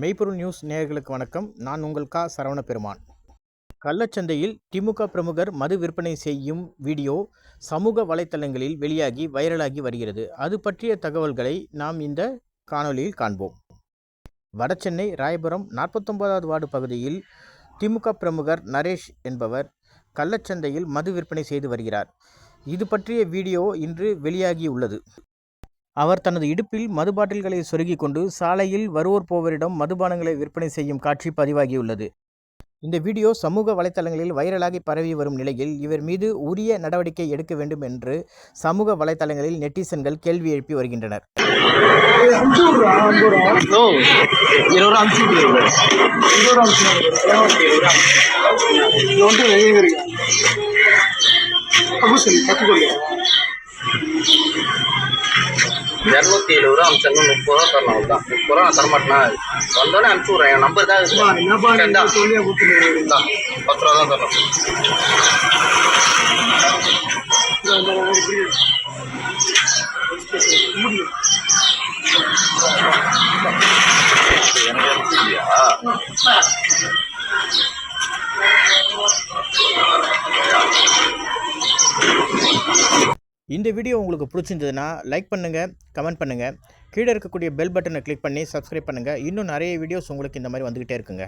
மெய்ப்பொருள் நியூஸ் நேயர்களுக்கு வணக்கம். நான் உங்கள் சரவண பெருமான். கள்ளச்சந்தையில் திமுக பிரமுகர் மது விற்பனை செய்யும் வீடியோ சமூக வலைத்தளங்களில் வெளியாகி வைரலாகி வருகிறது. அது பற்றிய தகவல்களை நாம் இந்த காணொலியில் காண்போம். வடசென்னை ராயபுரம் 49வது வார்டு பகுதியில் திமுக பிரமுகர் நரேஷ் என்பவர் கள்ளச்சந்தையில் மது விற்பனை செய்து வருகிறார். இது பற்றிய வீடியோ இன்று வெளியாகியுள்ளது. அவர் தனது இடுப்பில் மது பாட்டில்களை சொருகிக் கொண்டு சாலையில் வருவோர் போவோரிடம் மதுபானங்களை விற்பனை செய்யும் காட்சி பதிவாகியுள்ளது. இந்த வீடியோ சமூக வலைத்தளங்களில் வைரலாகி பரவி வரும் நிலையில் இவர் மீது உரிய நடவடிக்கை எடுக்க வேண்டும் என்று சமூக வலைத்தளங்களில் நெட்டிசன்கள் கேள்வி எழுப்பி வருகின்றனர். ₹270 அமிச்சாங்க. 30 தரணும். தான் 30 தரமாட்டேனா வந்தோடனே அனுப்பிச்சு விட்றேன். என் நம்பர் தான் 10 ரூபா தான் தரணும். இந்த வீடியோ உங்களுக்கு பிடிச்சிருந்ததுன்னா லைக் பண்ணுங்கள், கமெண்ட் பண்ணுங்கள், கீழே இருக்கக்கூடிய பெல் பட்டனை கிளிக் பண்ணி சப்ஸ்கிரைப் பண்ணுங்கள். இன்னும் நிறைய வீடியோஸ் உங்களுக்கு இந்த மாதிரி வந்துக்கிட்டே இருக்குங்க.